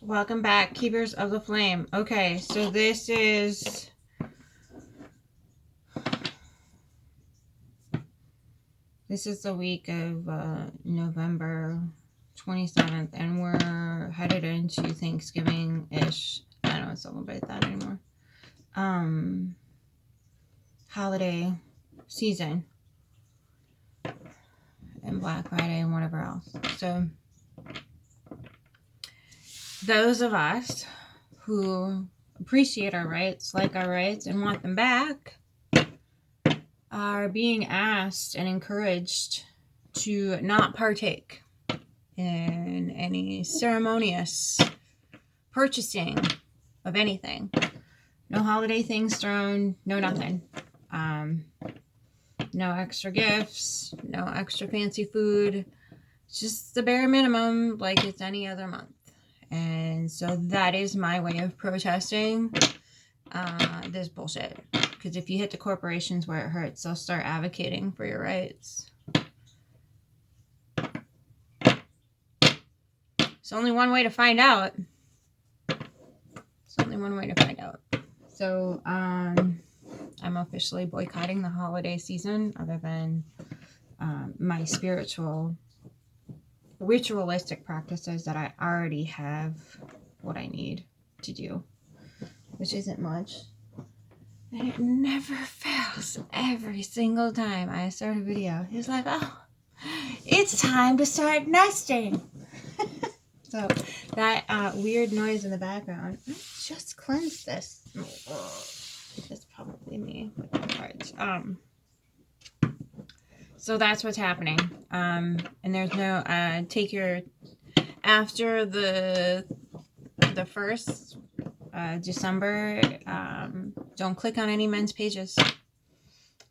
Welcome back, Keepers of the Flame. Okay, so this is the week of November 27th, and we're headed into Thanksgiving-ish. I don't celebrate that anymore. Holiday season, and Black Friday and whatever else. So those of us who appreciate our rights, like our rights, and want them back are being asked and encouraged to not partake in any ceremonious purchasing of anything. No holiday things thrown, no nothing. No extra gifts, no extra fancy food. Just the bare minimum, like it's any other month. And so that is my way of protesting this bullshit. Because if you hit the corporations where it hurts, they'll start advocating for your rights. It's only one way to find out. So, I'm officially boycotting the holiday season, other than my ritualistic practices that I already have what I need to do, which isn't much. And it never fails. Every single time I start a video, it's like, oh, it's time to start nesting. So that weird noise in the background, just cleanse this. That's probably me with my cards. So that's what's happening. And there's no take your after the 1st December. Don't click on any men's pages.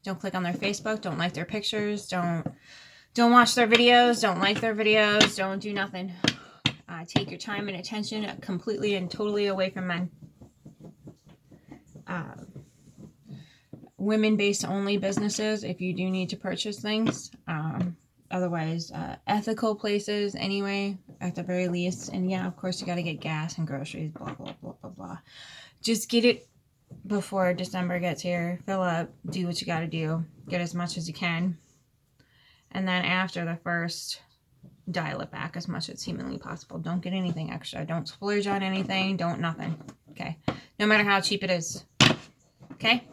Don't click on their Facebook. Don't like their pictures. Don't watch their videos. Don't like their videos. Don't do nothing. Take your time and attention completely and totally away from men. Women-based only businesses, if you do need to purchase things. Otherwise, ethical places anyway, at the very least. And yeah, of course, you got to get gas and groceries, blah, blah, blah, blah, blah. Just get it before December gets here. Fill up, do what you got to do. Get as much as you can. And then after the 1st, dial it back as much as humanly possible. Don't get anything extra. Don't splurge on anything. Don't nothing. Okay? No matter how cheap it is. Okay?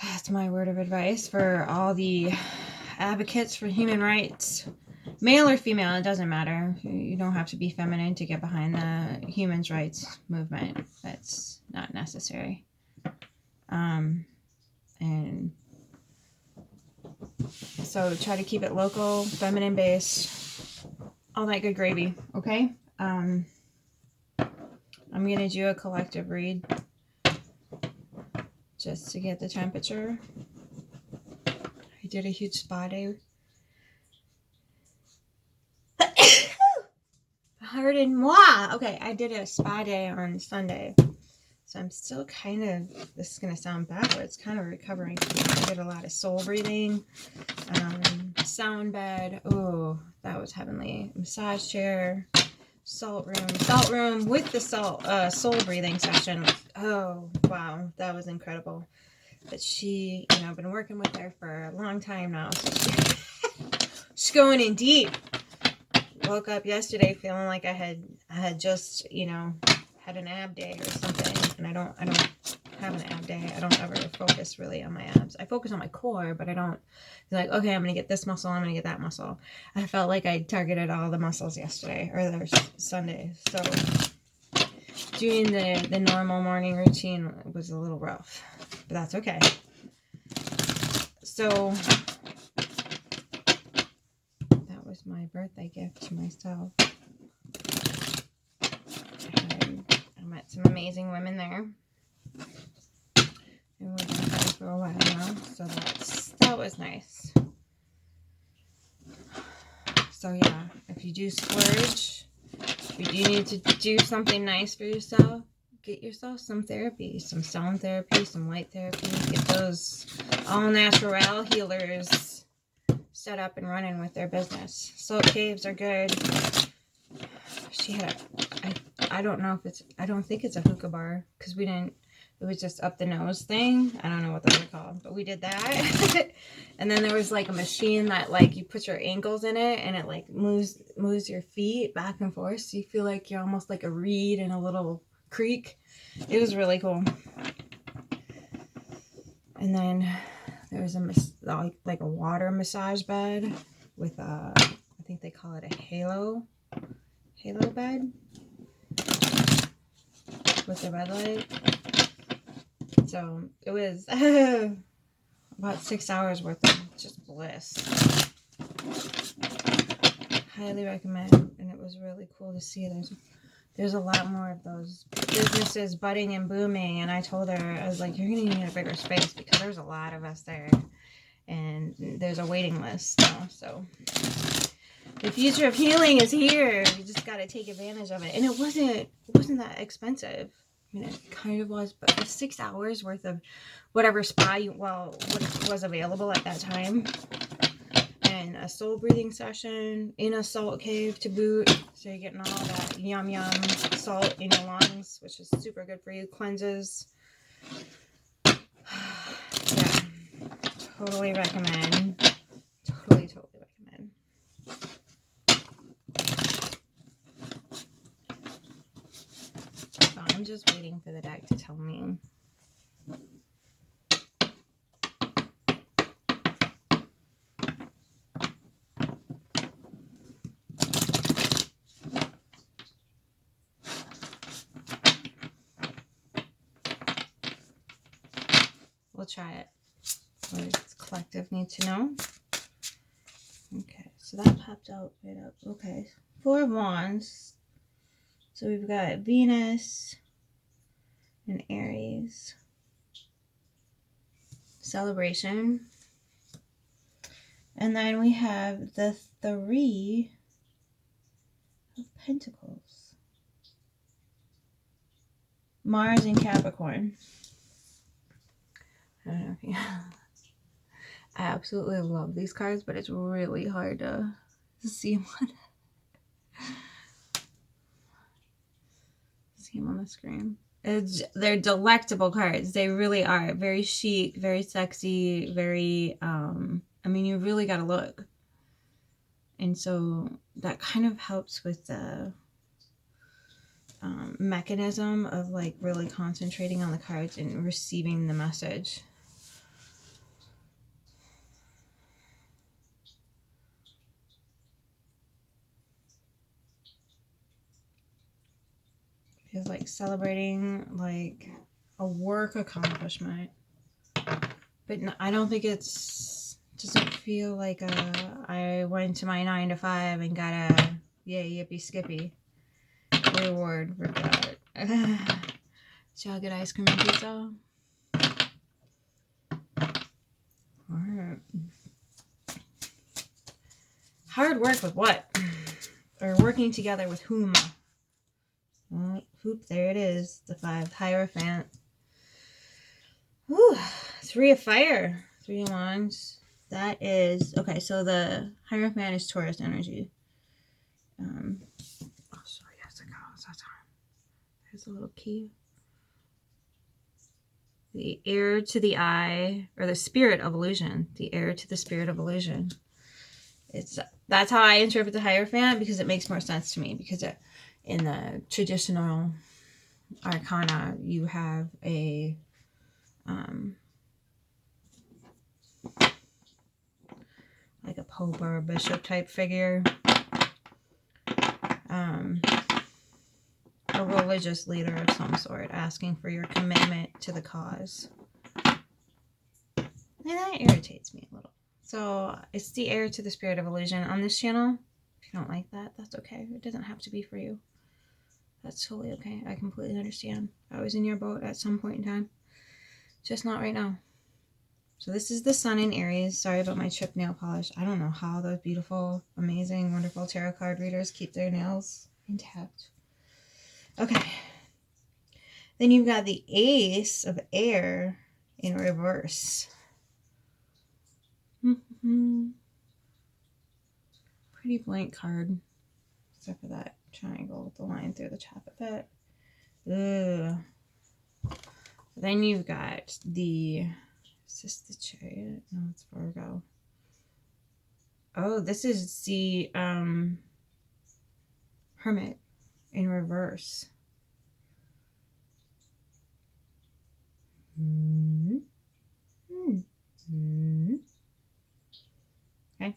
That's my word of advice for all the advocates for human rights. Male or female, it doesn't matter. You don't have to be feminine to get behind the human rights movement. That's not necessary. And so try to keep it local, feminine based, all that good gravy, okay? I'm going to do a collective read just to get the temperature. I did a huge spa day. Pardon moi. Okay, I did a spa day on Sunday. So I'm still kind of, this is going to sound backwards, kind of recovering. I did a lot of soul breathing, sound bed. Oh, that was heavenly. Massage chair, salt room with the soul breathing session. Oh, wow, that was incredible. But she, I've been working with her for a long time now. So she's going in deep. Woke up yesterday feeling like I had just, had an ab day or something, and I don't have an ab day. I don't ever focus really on my abs. I focus on my core, but I don't be like, okay, I'm gonna get this muscle, I'm gonna get that muscle. I felt like I targeted all the muscles yesterday or Sunday, so doing the normal morning routine was a little rough, but that's okay. So that was my birthday gift to myself. I met some amazing women there, and we've been friends for a while now, so that was nice. So yeah, if you do splurge, if you do need to do something nice for yourself, get yourself some therapy, some sound therapy, some light therapy. Get those all natural healers set up and running with their business. Salt caves are good. she had I don't know if it's, I don't think it's a hookah bar, because we didn't, it was just up the nose thing. I don't know what those are called, but we did that. And then there was like a machine that like you put your ankles in it and it like moves your feet back and forth, so you feel like you're almost like a reed in a little creek. It was really cool. And then there was a like a water massage bed with a, I think they call it a halo bed with the red light. So it was about 6 hours worth of just bliss. Highly recommend. And it was really cool to see. There's a lot more of those businesses budding and booming. And I told her, I was like, you're going to need a bigger space because there's a lot of us there. And there's a waiting list now. So the future of healing is here. You just got to take advantage of it. And it wasn't that expensive. I mean, it kind of was, but for 6 hours worth of whatever spa what was available at that time, and a soul breathing session in a salt cave to boot, so you're getting all that yum salt in your lungs, which is super good for you, cleanses. Yeah, totally recommend. Totally recommend. So I'm just waiting for the deck to tell me. We'll try it. What does collective need to know? Okay, so that popped out right up. Okay, 4 of Wands. So we've got Venus and Aries. Celebration. And then we have the 3 of Pentacles. Mars and Capricorn. I don't know if you... I absolutely love these cards, but it's really hard to see them on the screen. They're delectable cards. They really are. Very chic, very sexy, very, I mean, you really got to look. And so that kind of helps with the mechanism of like really concentrating on the cards and receiving the message. Feels like celebrating like a work accomplishment, but no, I don't think doesn't feel like I went to my 9 to 5 and got a yay yippee skippy reward for that. Did y'all get ice cream and pizza? Alright. Hard work with what? Or working together with whom? Oh, whoop, there it is. The 5 Hierophant. Whew. 3 of Fire. 3 of Wands. That is... Okay, so the Hierophant is Taurus energy. Oh, sorry, yes, I got it. There's a little key. The heir to the eye, or the spirit of illusion. The heir to the spirit of illusion. That's how I interpret the Hierophant, because it makes more sense to me. Because in the traditional Arcana, you have a like a pope or a bishop type figure, a religious leader of some sort, asking for your commitment to the cause. And that irritates me a little. So it's the heir to the spirit of illusion on this channel. If you don't like that, that's okay. It doesn't have to be for you. That's totally okay. I completely understand. I was in your boat at some point in time. Just not right now. So this is the Sun in Aries. Sorry about my chipped nail polish. I don't know how those beautiful, amazing, wonderful tarot card readers keep their nails intact. Okay. Then you've got the Ace of Air in reverse. Pretty blank card. Except for that triangle with the line through the top of it. Ugh. Then you've got the, is this the Chariot? No, it's Virgo. Oh, this is the Hermit in reverse. Okay.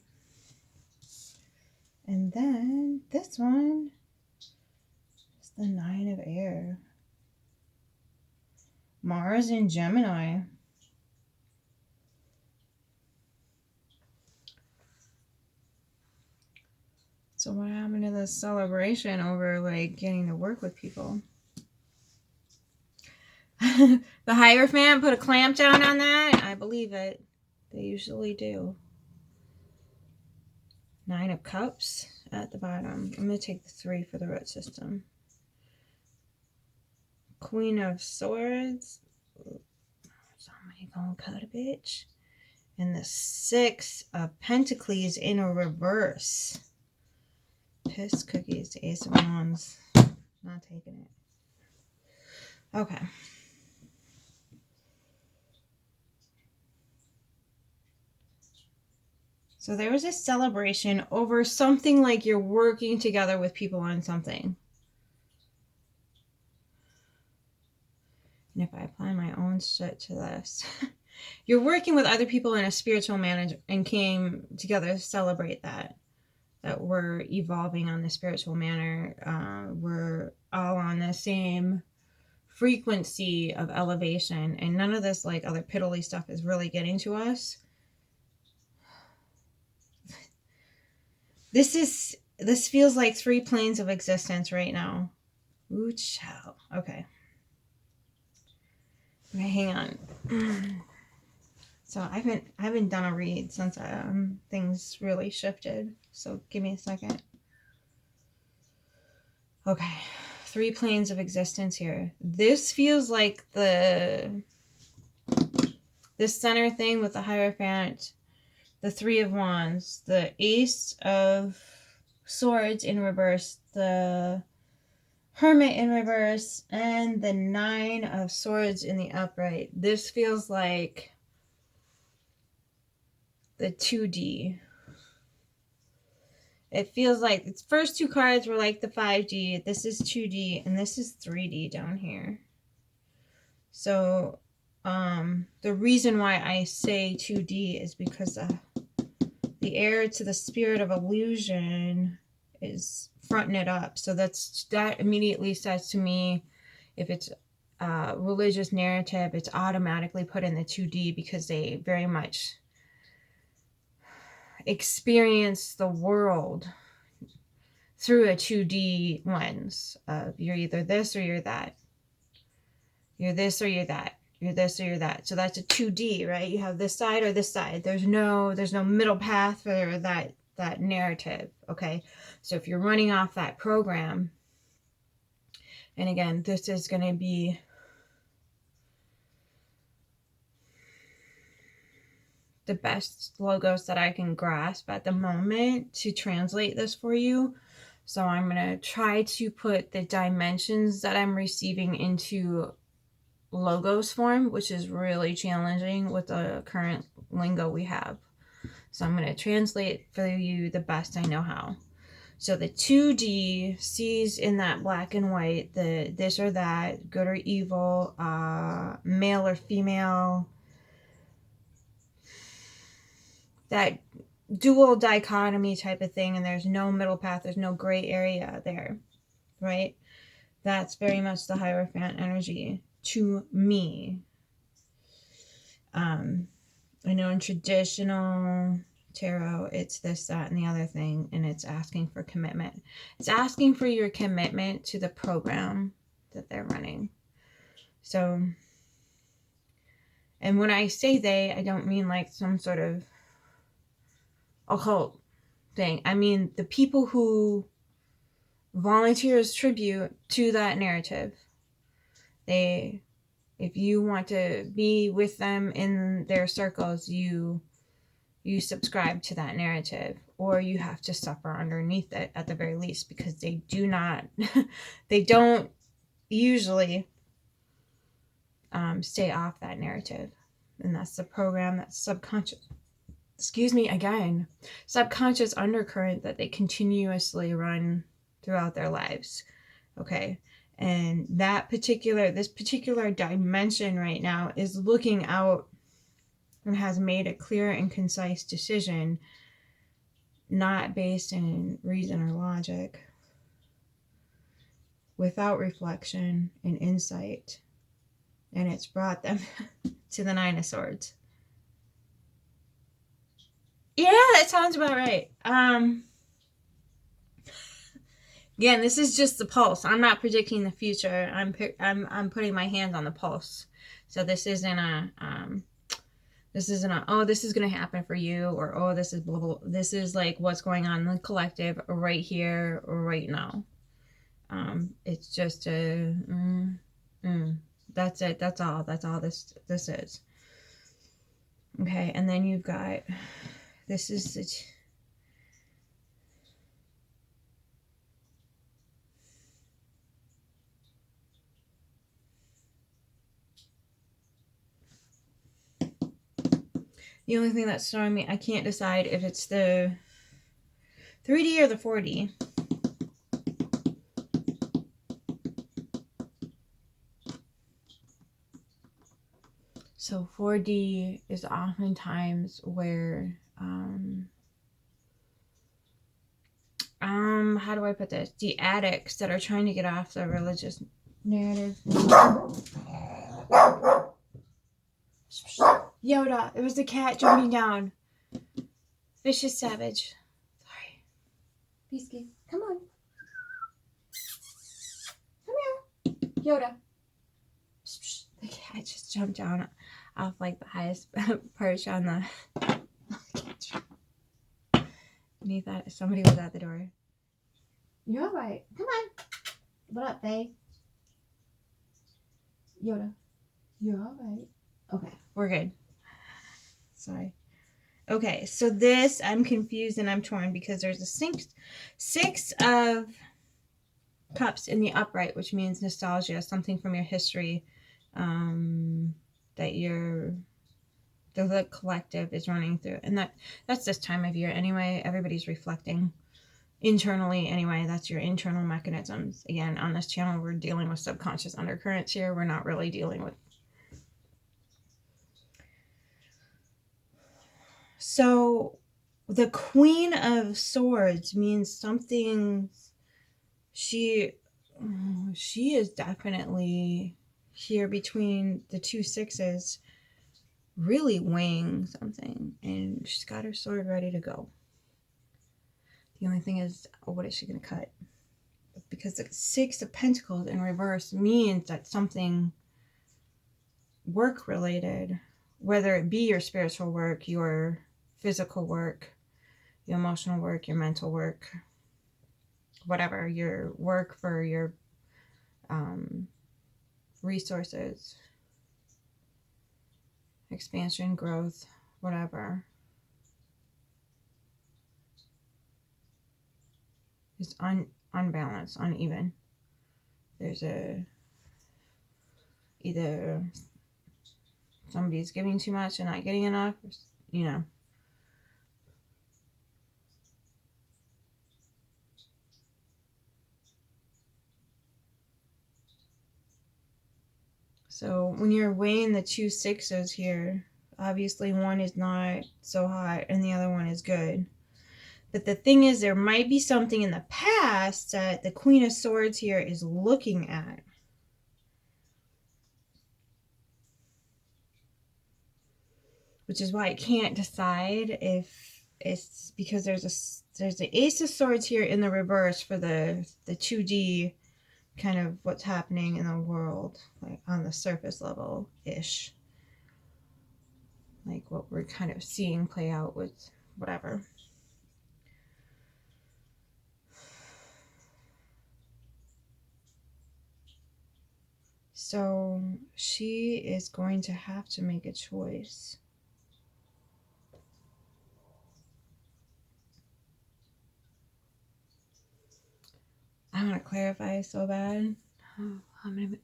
And then this one is the Nine of Air. Mars in Gemini. So what happened to this celebration over like getting to work with people? The Hierophant put a clamp down on that? I believe it. They usually do. Nine of Cups at the bottom. I'm going to take the 3 for the root system. Queen of Swords. Somebody gonna cut a bitch. And the 6 of Pentacles in a reverse. Piss cookies to Ace of Wands. Not taking it. Okay. So there was a celebration over something like you're working together with people on something. And if I apply my own shit to this, you're working with other people in a spiritual manner and came together to celebrate that we're evolving on the spiritual manner. We're all on the same frequency of elevation, and none of this like other piddly stuff is really getting to us. This feels like 3 planes of existence right now. Ooh, child. Okay. Okay, hang on. So I haven't done a read since things really shifted. So give me a second. Okay, 3 planes of existence here. This feels like this center thing with the Hierophant, the 3 of Wands, the Ace of Swords in reverse, the Hermit in reverse, and the 9 of Swords in the upright. This feels like the 2D. It feels like its first 2 cards were like the 5D. This is 2D, and this is 3D down here. So, the reason why I say 2D is because the heir to the spirit of illusion is fronting it up. So that immediately says to me, if it's religious narrative, it's automatically put in the 2D because they very much experience the world through a 2D lens of you're either this or you're that. You're this or you're that. You're this or you're that. So that's a 2D, right? You have this side or this side. There's no middle path for that narrative, okay? So if you're running off that program, and again, this is going to be the best logos that I can grasp at the moment to translate this for you. So I'm going to try to put the dimensions that I'm receiving into logos form, which is really challenging with the current lingo we have. So I'm going to translate for you the best I know how. So the 2D sees in that black and white the this or that, good or evil, male or female, that dual dichotomy type of thing, and there's no middle path, there's no gray area there, right? That's very much the Hierophant energy to me. I know in traditional tarot, it's this, that, and the other thing, and it's asking for commitment. It's asking for your commitment to the program that they're running. So, and when I say they, I don't mean like some sort of occult thing. I mean the people who volunteer as tribute to that narrative. If you want to be with them in their circles, you subscribe to that narrative, or you have to suffer underneath it at the very least, because they do not, they don't usually stay off that narrative. And that's the program, that's subconscious, excuse me, again, subconscious undercurrent that they continuously run throughout their lives. Okay. And this particular dimension right now is looking out and has made a clear and concise decision, not based in reason or logic, without reflection and insight. And it's brought them to the Nine of Swords. Yeah, that sounds about right. Again, this is just the pulse. I'm not predicting the future. I'm putting my hands on the pulse. So this isn't a oh, this is gonna happen for you, or oh, this is blah blah. This is like what's going on in the collective right here, right now. It's just a that's it. That's all this is. Okay, and then you've got, this is the only thing that's showing me, I can't decide if it's the 3D or the 4D. So 4D is oftentimes where, how do I put this? The addicts that are trying to get off the religious narrative. Yoda, it was the cat jumping down. Vicious savage. Sorry. Peasky, come on. Come here. Yoda. The cat just jumped down off like the highest perch on the. And he thought somebody was at the door. You're alright. Come on. What up, babe? Yoda. You're alright. Okay, we're good. Sorry. Okay, so this, I'm confused and I'm torn because there's a six of cups in the upright, which means nostalgia, something from your history that the collective is running through. And that's this time of year anyway. Everybody's reflecting internally anyway. That's your internal mechanisms. Again, on this channel, we're dealing with subconscious undercurrents here. We're not really dealing with. So the Queen of Swords means something. She is definitely here between the two sixes, really weighing something, and she's got her sword ready to go. The only thing is, what is she going to cut? Because the Six of Pentacles in reverse means that something work related, whether it be your spiritual work, your physical work, your emotional work, your mental work, whatever, your work for your resources, expansion, growth, whatever, is unbalanced, uneven. There's either somebody's giving too much and not getting enough, you know. So when you're weighing the two sixes here, obviously one is not so hot and the other one is good. But the thing is, there might be something in the past that the Queen of Swords here is looking at. Which is why I can't decide if it's because there's the Ace of Swords here in the reverse for the 2D kind of what's happening in the world, like on the surface level ish, like what we're kind of seeing play out with whatever. So she is going to have to make a choice. I want to clarify so bad. Oh, how many?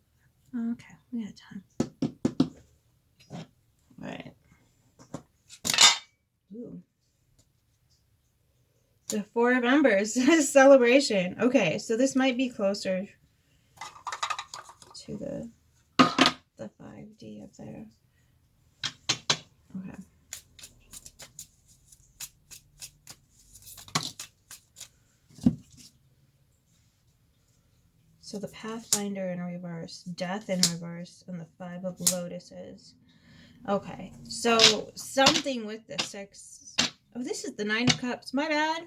Okay, we got time. All right. Ooh. The 4 of Embers celebration. Okay, so this might be closer to the 5D up there. Okay. So the Pathfinder in reverse, Death in reverse, and the 5 of Lotuses. Okay, so something with the 6. Oh, this is the 9 of Cups. My bad.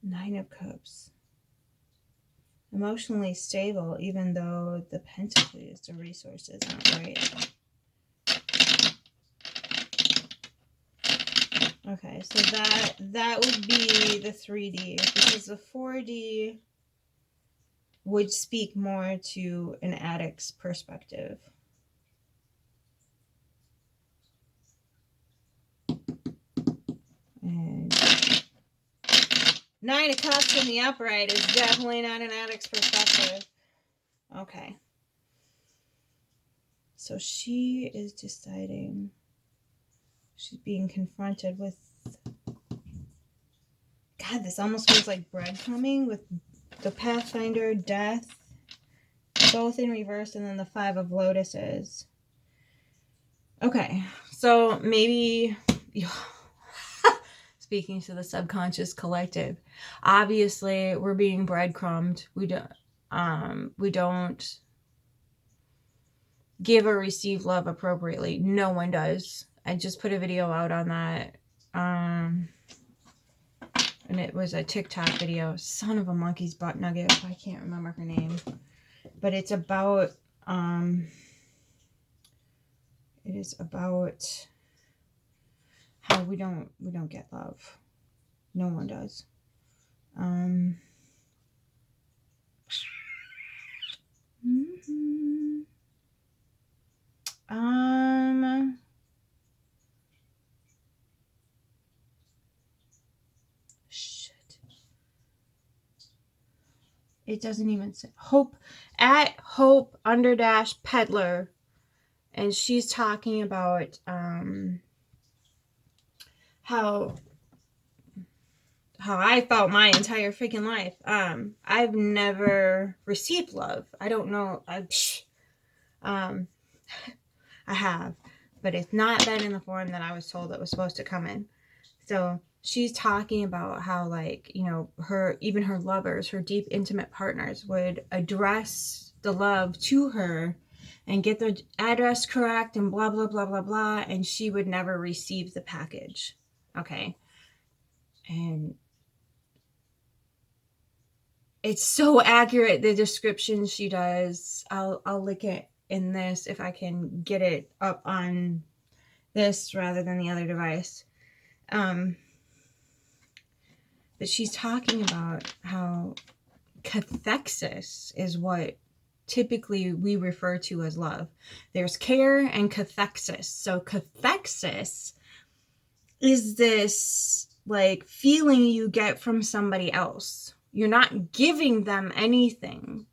9 of Cups. Emotionally stable, even though the Pentacles, the resources aren't right. Okay, so that would be the 3D, because the 4D would speak more to an addict's perspective. And 9 of Cups in the upright is definitely not an addict's perspective. Okay. So she is deciding, she's being confronted with, God, this almost feels like breadcrumbing with the Pathfinder, Death, both in reverse, and then the 5 of Lotuses. Okay, so maybe, speaking to the subconscious collective, obviously we're being breadcrumbed. We don't give or receive love appropriately. No one does. I just put a video out on that. And it was a TikTok video. Son of a monkey's butt nugget. I can't remember her name. But it's about, it is about how we don't get love. No one does. Shit. It doesn't even say Hope at Hope _ Peddler, and she's talking about how I felt my entire freaking life. I've never received love. I don't know. I have, but it's not been in the form that I was told it was supposed to come in. So she's talking about how, like, you know, even her lovers, her deep intimate partners would address the love to her and get the address correct and blah, blah, blah, blah, blah. And she would never receive the package. Okay. And it's so accurate, the description she does. I'll link it in this if I can get it up on this rather than the other device. But she's talking about how cathexis is what typically we refer to as love. There's care and cathexis. So cathexis is this like feeling you get from somebody else. You're not giving them anything.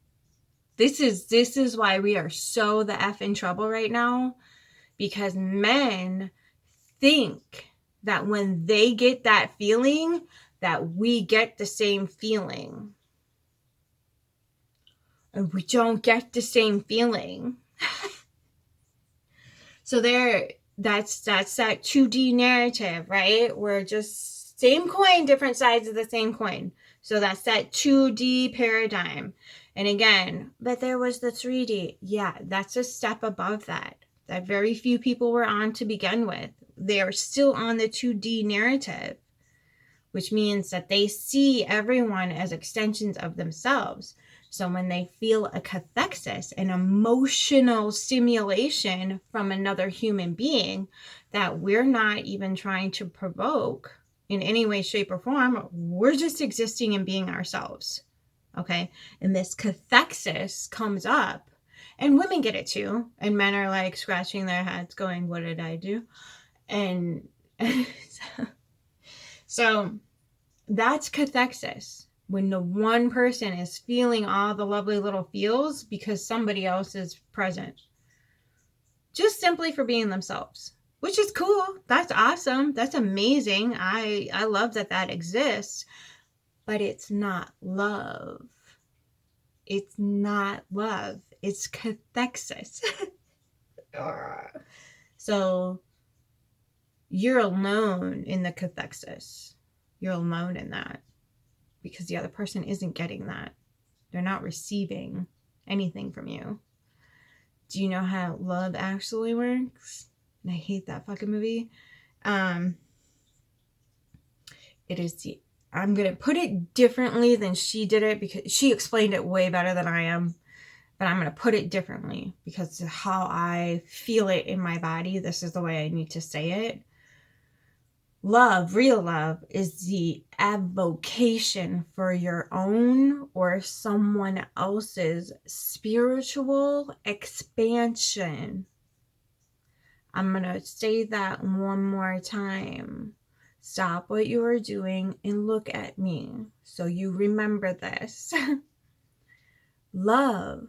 This is why we are so the F in trouble right now, because men think that when they get that feeling, that we get the same feeling. And we don't get the same feeling. So that's that 2D narrative, right? We're just same coin, different sides of the same coin. So that's that 2D paradigm. And again, but there was the 3D. Yeah, that's a step above that very few people were on to begin with. They are still on the 2D narrative, which means that they see everyone as extensions of themselves. So when they feel a cathexis, an emotional stimulation from another human being that we're not even trying to provoke in any way, shape, or form, we're just existing and being ourselves. Okay? And this cathexis comes up, and women get it too. And men are like scratching their heads going, what did I do? And so that's cathexis. when the one person is feeling all the lovely little feels because somebody else is present. Just simply for being themselves, which is cool. That's awesome. That's amazing. I love that that exists, but it's not love. It's not love. It's cathexis. So you're alone in the cathexis. You're alone in that because the other person isn't getting that. They're not receiving anything from you. Do you know how love actually works? And I hate that fucking movie. It is the, I'm going to put it differently than she did it because she explained it way better than I am. But I'm going to put it differently because of how I feel it in my body. This is the way I need to say it. Love, real love, is the avocation for your own or someone else's spiritual expansion. I'm going to say that one more time. Stop what you are doing and look at me so you remember this. Love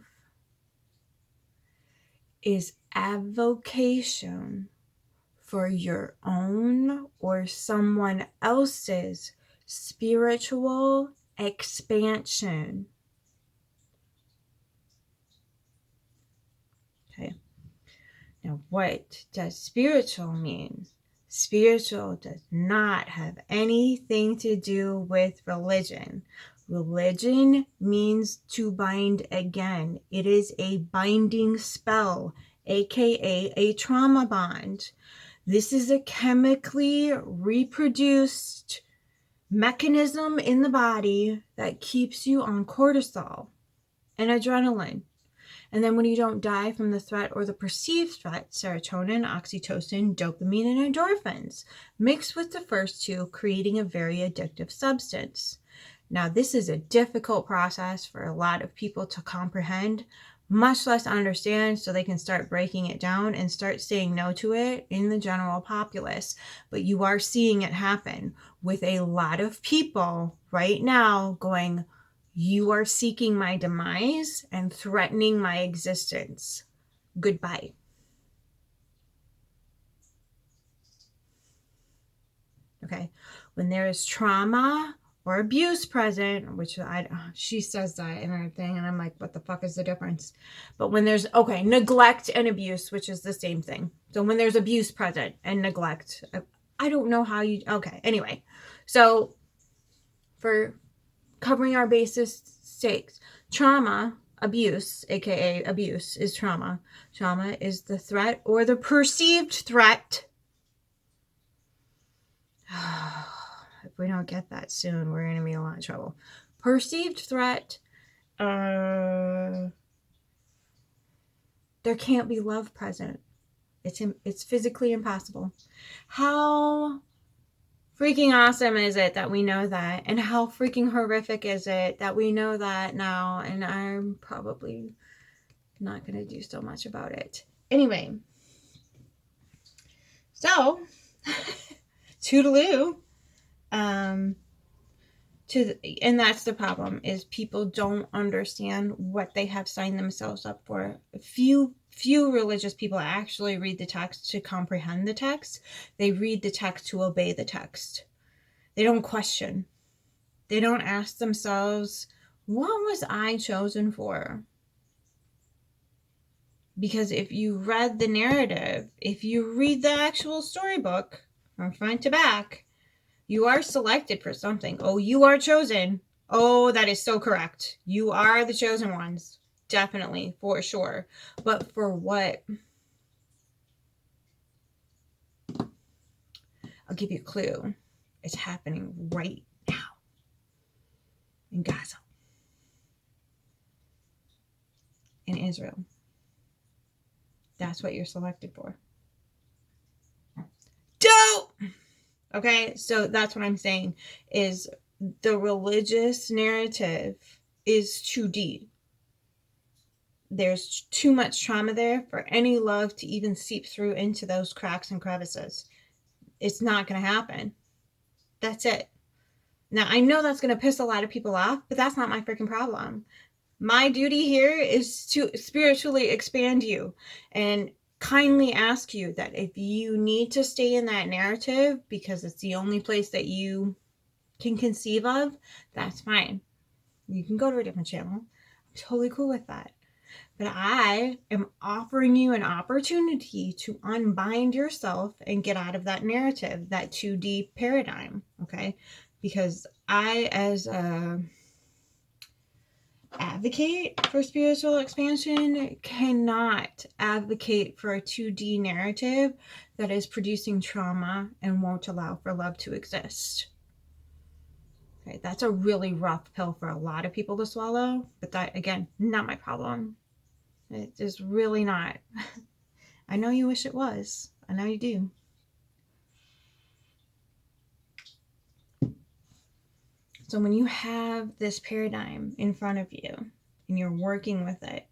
is avocation for your own or someone else's spiritual expansion. Okay. Now, what does spiritual mean? Spiritual does not have anything to do with religion. Religion means to bind again. It is a binding spell, aka a trauma bond. This is a chemically reproduced mechanism in the body that keeps you on cortisol and adrenaline. And then when you don't die from the threat or the perceived threat, serotonin, oxytocin, dopamine, and endorphins mix with the first two, creating a very addictive substance. Now, this is a difficult process for a lot of people to comprehend, much less understand, so they can start breaking it down and start saying no to it in the general populace. But you are seeing it happen with a lot of people right now going, you are seeking my demise and threatening my existence. Goodbye. Okay. When there is trauma or abuse present, which she says that in her thing, and I'm like, what the fuck is the difference? But when there's, neglect and abuse, which is the same thing. So when there's abuse present and neglect, I don't know how you, anyway. So for covering our basis stakes, trauma, abuse, aka abuse, is trauma. Trauma is the threat or the perceived threat. If we don't get that soon, we're going to be in a lot of trouble. Perceived threat, there can't be love present. It's physically impossible. How freaking awesome is it that we know that? And how freaking horrific is it that we know that now? And I'm probably not going to do so much about it. Anyway. So, toodaloo. And that's the problem, is people don't understand what they have signed themselves up for. Few religious people actually read the text to comprehend the text. They read the text to obey the text. They don't question. They don't ask themselves, what was I chosen for? Because if you read the narrative, if you read the actual storybook from front to back, you are selected for something. Oh, you are chosen. Oh, that is so correct. You are the chosen ones. Definitely, for sure. But for what? I'll give you a clue. It's happening right now in Gaza, in Israel. That's what you're selected for. Dope! Okay, so that's what I'm saying, is the religious narrative is too deep. There's too much trauma there for any love to even seep through into those cracks and crevices. It's not going to happen. That's it. Now, I know that's going to piss a lot of people off, but that's not my freaking problem. My duty here is to spiritually expand you and kindly ask you that if you need to stay in that narrative because it's the only place that you can conceive of, that's fine. You can go to a different channel. I'm totally cool with that. But I am offering you an opportunity to unbind yourself and get out of that narrative, that 2D paradigm, okay? Because I, as a advocate for spiritual expansion, cannot advocate for a 2D narrative that is producing trauma and won't allow for love to exist. Okay, that's a really rough pill for a lot of people to swallow, but that, again, not my problem. It is really not. I know you wish it was. I know you do. So when you have this paradigm in front of you and you're working with it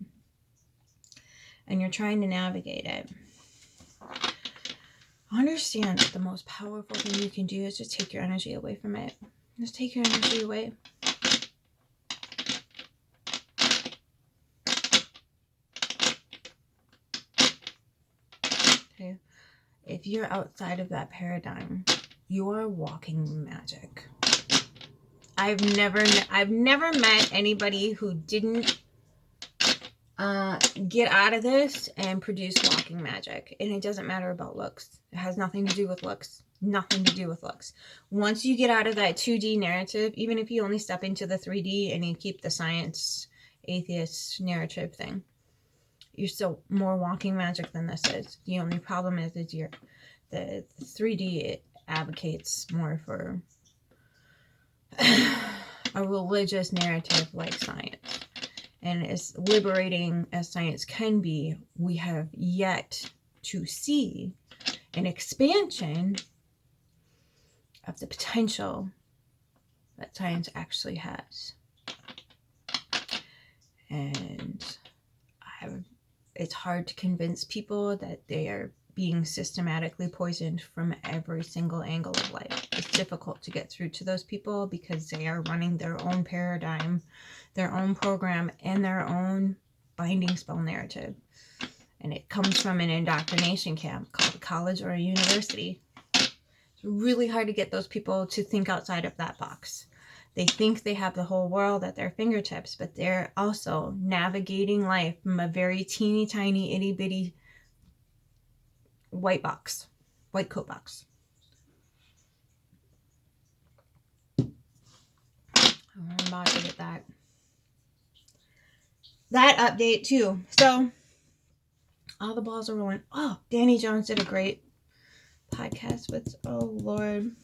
and you're trying to navigate it, understand that the most powerful thing you can do is just take your energy away from it. Just take your energy away. Okay. If you're outside of that paradigm, you are walking magic. I've never met anybody who didn't get out of this and produce walking magic. And it doesn't matter about looks. It has nothing to do with looks. Nothing to do with looks. Once you get out of that 2D narrative, even if you only step into the 3D and you keep the science, atheist narrative thing, you're still more walking magic than this is. The only problem is the 3D, it advocates more for a religious narrative like science. And as liberating as science can be, we have yet to see an expansion of the potential that science actually has. And it's hard to convince people that they are being systematically poisoned from every single angle of life. It's difficult to get through to those people because they are running their own paradigm, their own program, and their own binding spell narrative. And it comes from an indoctrination camp called a college or a university. It's really hard to get those people to think outside of that box. They think they have the whole world at their fingertips, but they're also navigating life from a very teeny tiny itty bitty white coat box. I'm about to get that update too. So all the balls are rolling. Oh, Danny Jones did a great podcast with, oh Lord,